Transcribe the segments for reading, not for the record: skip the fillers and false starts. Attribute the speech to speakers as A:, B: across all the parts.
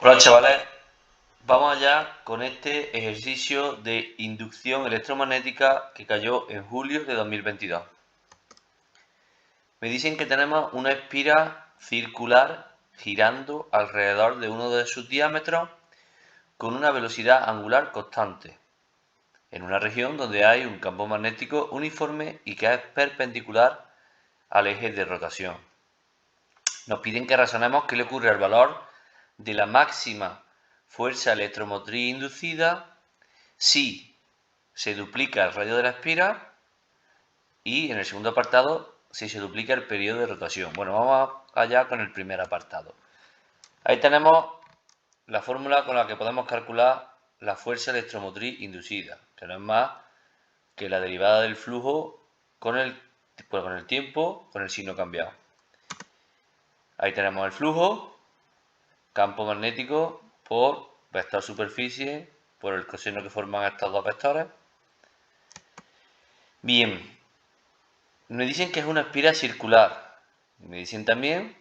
A: Hola chavales, vamos allá con este ejercicio de inducción electromagnética que cayó en julio de 2022. Me dicen que tenemos una espira circular girando alrededor de uno de sus diámetros con una velocidad angular constante, en una región donde hay un campo magnético uniforme y que es perpendicular al eje de rotación. Nos piden que razonemos qué le ocurre al valor de la máxima fuerza electromotriz inducida si se duplica el radio de la espira y en el segundo apartado si se duplica el periodo de rotación. Bueno, vamos allá con el primer apartado. Ahí tenemos la fórmula con la que podemos calcular la fuerza electromotriz inducida, que no es más que la derivada del flujo con el tiempo, con el signo cambiado. Ahí tenemos el flujo, campo magnético por vector superficie, por el coseno que forman estos dos vectores. Bien, me dicen que es una espira circular. Me dicen también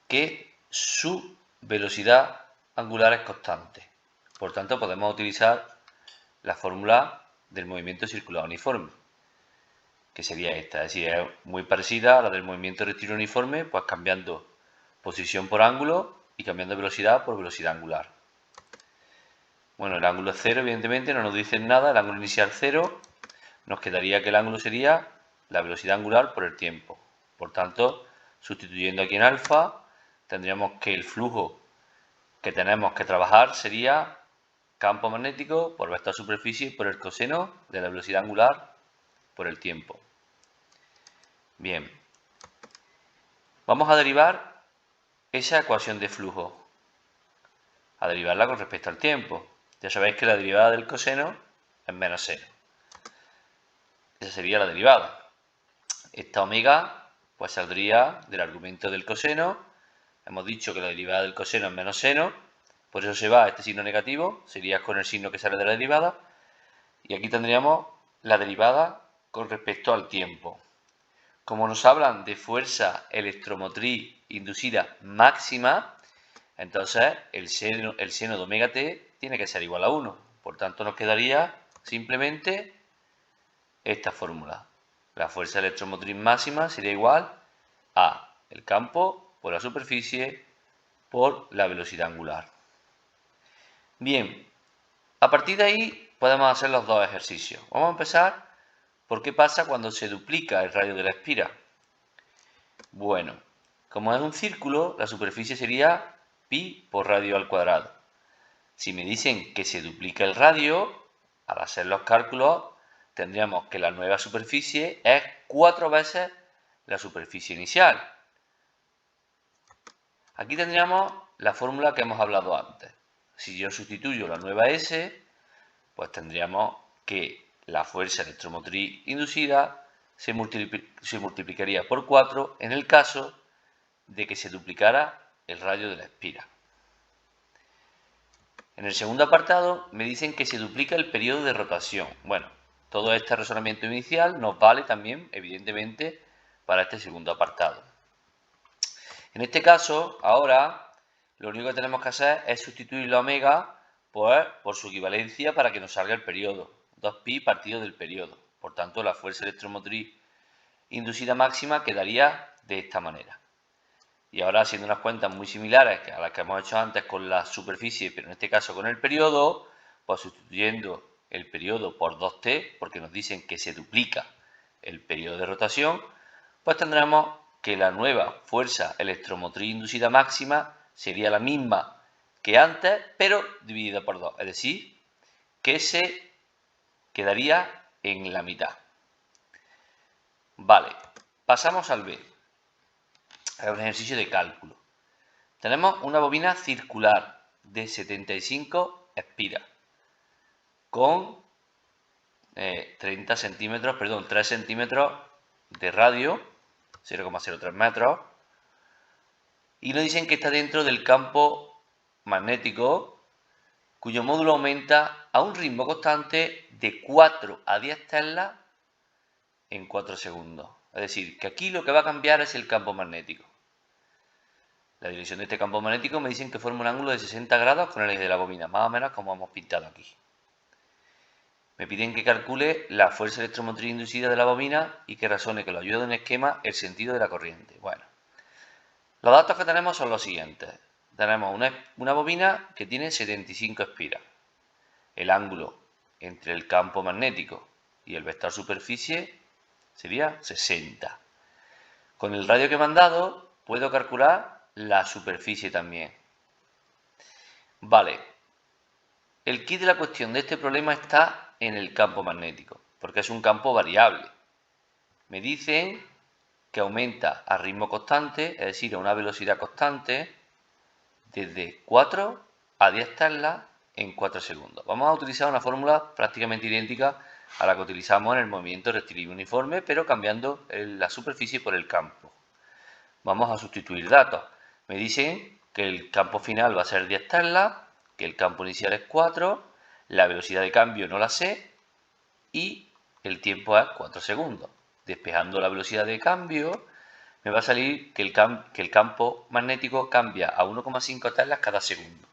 A: que su velocidad angular es constante. Por tanto, podemos utilizar la fórmula del movimiento circular uniforme, que sería esta. Es decir, es muy parecida a la del movimiento rectilíneo uniforme, pues cambiando posición por ángulo y cambiando velocidad por velocidad angular. Bueno, el ángulo es cero, evidentemente, no nos dicen nada, el ángulo inicial cero, nos quedaría que el ángulo sería la velocidad angular por el tiempo. Por tanto, sustituyendo aquí en alfa, tendríamos que el flujo que tenemos que trabajar sería campo magnético por vector superficie por el coseno de la velocidad angular por el tiempo. Bien, vamos a derivar esa ecuación de flujo, a derivarla con respecto al tiempo. Ya sabéis que la derivada del coseno es menos 0. Esa sería la derivada. Esta omega pues saldría del argumento del coseno. Hemos dicho que la derivada del coseno es menos seno, por eso se va a este signo negativo, sería con el signo que sale de la derivada. Y aquí tendríamos la derivada con respecto al tiempo. Como nos hablan de fuerza electromotriz inducida máxima, entonces el seno de omega t tiene que ser igual a 1. Por tanto, nos quedaría simplemente esta fórmula. La fuerza electromotriz máxima sería igual a el campo por la superficie por la velocidad angular. Bien, a partir de ahí podemos hacer los dos ejercicios. Vamos a empezar por qué pasa cuando se duplica el radio de la espira. Bueno, como es un círculo, la superficie sería pi por radio al cuadrado. Si me dicen que se duplica el radio, al hacer los cálculos, tendríamos que la nueva superficie es 4 veces la superficie inicial. Aquí tendríamos la fórmula que hemos hablado antes. Si yo sustituyo la nueva S, pues tendríamos que la fuerza electromotriz inducida se multiplicaría por 4 en el caso de que se duplicara el radio de la espira. En el segundo apartado me dicen que se duplica el periodo de rotación. Bueno, todo este razonamiento inicial nos vale también, evidentemente, para este segundo apartado. En este caso, ahora, lo único que tenemos que hacer es sustituir la omega por su equivalencia para que nos salga el periodo. 2pi partido del periodo. Por tanto, la fuerza electromotriz inducida máxima quedaría de esta manera. Y ahora, haciendo unas cuentas muy similares a las que hemos hecho antes con la superficie, pero en este caso con el periodo, pues sustituyendo el periodo por 2t, porque nos dicen que se duplica el periodo de rotación, pues tendremos que la nueva fuerza electromotriz inducida máxima sería la misma que antes, pero dividida por 2, es decir, que se quedaría en la mitad. Vale, pasamos al B. Es un ejercicio de cálculo. Tenemos una bobina circular de 75 espiras con 3 centímetros de radio, 0,03 metros, y nos dicen que está dentro del campo magnético cuyo módulo aumenta a un ritmo constante de 4 a 10 teslas en 4 segundos. Es decir, que aquí lo que va a cambiar es el campo magnético. la dirección de este campo magnético, me dicen que forma un ángulo de 60 grados con el eje de la bobina, más o menos como hemos pintado aquí. Me piden que calcule la fuerza electromotriz inducida de la bobina y que razone con la ayuda de un esquema el sentido de la corriente. Bueno, los datos que tenemos son los siguientes. Tenemos una bobina que tiene 75 espiras. El ángulo entre el campo magnético y el vector superficie sería 60. Con el radio que me han dado puedo calcular la superficie también. Vale, el quid de la cuestión de este problema está en el campo magnético, porque es un campo variable. Me dicen que aumenta a ritmo constante, es decir, a una velocidad constante, desde 4 a 10 teslas en 4 segundos. Vamos a utilizar una fórmula prácticamente idéntica a la que utilizamos en el movimiento rectilíneo uniforme, pero cambiando la superficie por el campo. Vamos a sustituir datos. Me dicen que el campo final va a ser 10 teslas, que el campo inicial es 4, la velocidad de cambio no la sé y el tiempo es 4 segundos. Despejando la velocidad de cambio, me va a salir que el campo magnético cambia a 1,5 teslas cada segundo.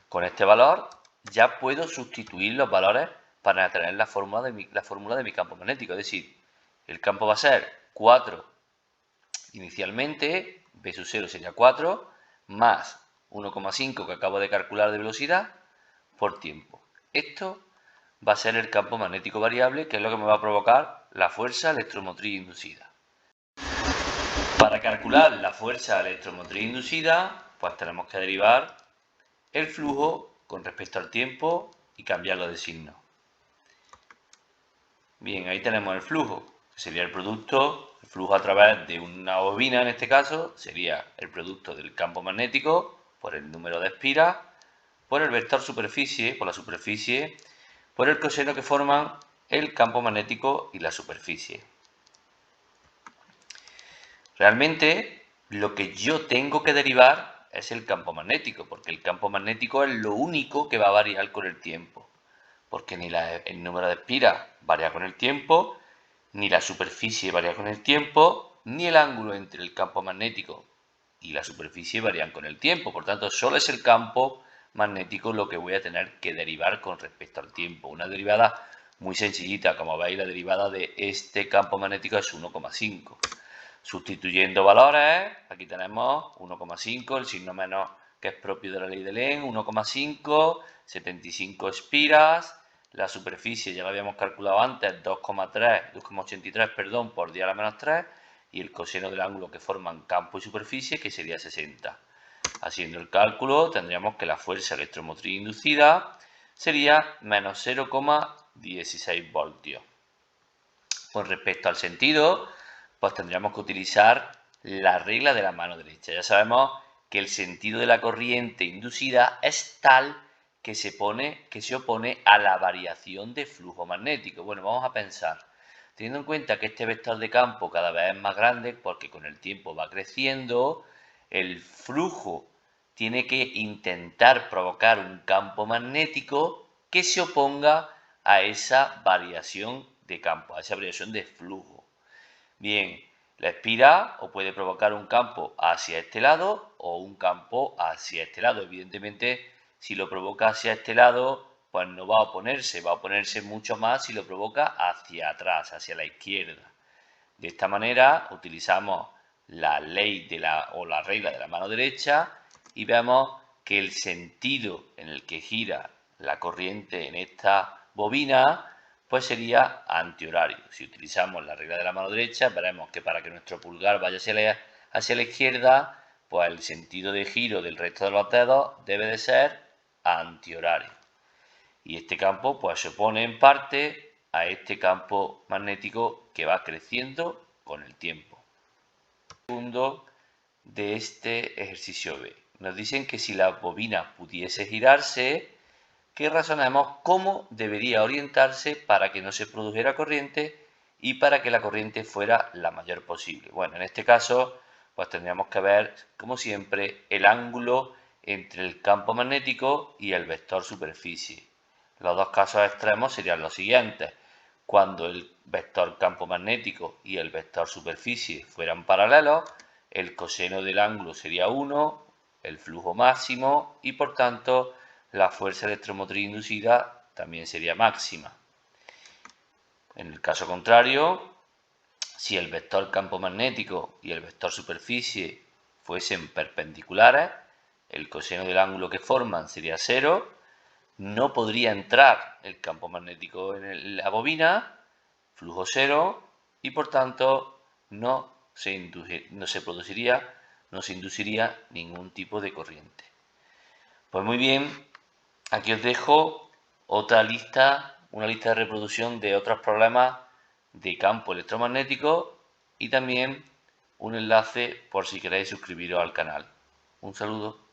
A: Con este valor ya puedo sustituir los valores para tener la fórmula de mi campo magnético. Es decir, el campo va a ser 4 inicialmente, B sub 0 sería 4, más 1,5 que acabo de calcular de velocidad por tiempo. Esto va a ser el campo magnético variable, que es lo que me va a provocar la fuerza electromotriz inducida. Para calcular la fuerza electromotriz inducida, pues tenemos que derivar el flujo con respecto al tiempo y cambiarlo de signo. Bien, ahí tenemos el flujo, que sería el flujo a través de una bobina en este caso, sería el producto del campo magnético por el número de espiras, por el vector superficie, por la superficie, por el coseno que forman el campo magnético y la superficie. Realmente lo que yo tengo que derivar es el campo magnético, porque el campo magnético es lo único que va a variar con el tiempo, porque ni el número de espiras varía con el tiempo, ni la superficie varía con el tiempo, ni el ángulo entre el campo magnético y la superficie varían con el tiempo. Por tanto, solo es el campo magnético lo que voy a tener que derivar con respecto al tiempo. Una derivada muy sencillita, como veis, la derivada de este campo magnético es 1,5. Sustituyendo valores, aquí tenemos 1,5, el signo menos que es propio de la ley de Lenz, 1,5, 75 espiras, la superficie ya la habíamos calculado antes, 2,83 por 10 a la menos 3, y el coseno del ángulo que forman campo y superficie, que sería 60. Haciendo el cálculo, tendríamos que la fuerza electromotriz inducida sería menos 0,16 voltios. Con respecto al sentido, pues tendríamos que utilizar la regla de la mano derecha. Ya sabemos que el sentido de la corriente inducida es tal que se opone a la variación de flujo magnético. Bueno, vamos a pensar, teniendo en cuenta que este vector de campo cada vez es más grande porque con el tiempo va creciendo, el flujo tiene que intentar provocar un campo magnético que se oponga a esa variación de campo, a esa variación de flujo. Bien, la espira o puede provocar un campo hacia este lado o un campo hacia este lado. Evidentemente, si lo provoca hacia este lado, pues no va a oponerse mucho más si lo provoca hacia atrás, hacia la izquierda. De esta manera utilizamos la ley o la regla de la mano derecha y vemos que el sentido en el que gira la corriente en esta bobina pues sería antihorario. Si utilizamos la regla de la mano derecha, veremos que para que nuestro pulgar vaya hacia la izquierda, pues el sentido de giro del resto de los dedos debe de ser antihorario. Y este campo pues se opone en parte a este campo magnético que va creciendo con el tiempo. Segundo de este ejercicio B. Nos dicen que si la bobina pudiese girarse, que razonemos cómo debería orientarse para que no se produjera corriente y para que la corriente fuera la mayor posible. Bueno, en este caso, pues tendríamos que ver, como siempre, el ángulo entre el campo magnético y el vector superficie. Los dos casos extremos serían los siguientes. Cuando el vector campo magnético y el vector superficie fueran paralelos, el coseno del ángulo sería 1, el flujo máximo y por tanto la fuerza electromotriz inducida también sería máxima. En el caso contrario, si el vector campo magnético y el vector superficie fuesen perpendiculares, el coseno del ángulo que forman sería 0, no podría entrar el campo magnético en la bobina, flujo 0, y por tanto no se induciría ningún tipo de corriente. Pues muy bien, aquí os dejo otra lista, una lista de reproducción de otros problemas de campo electromagnético y también un enlace por si queréis suscribiros al canal. Un saludo.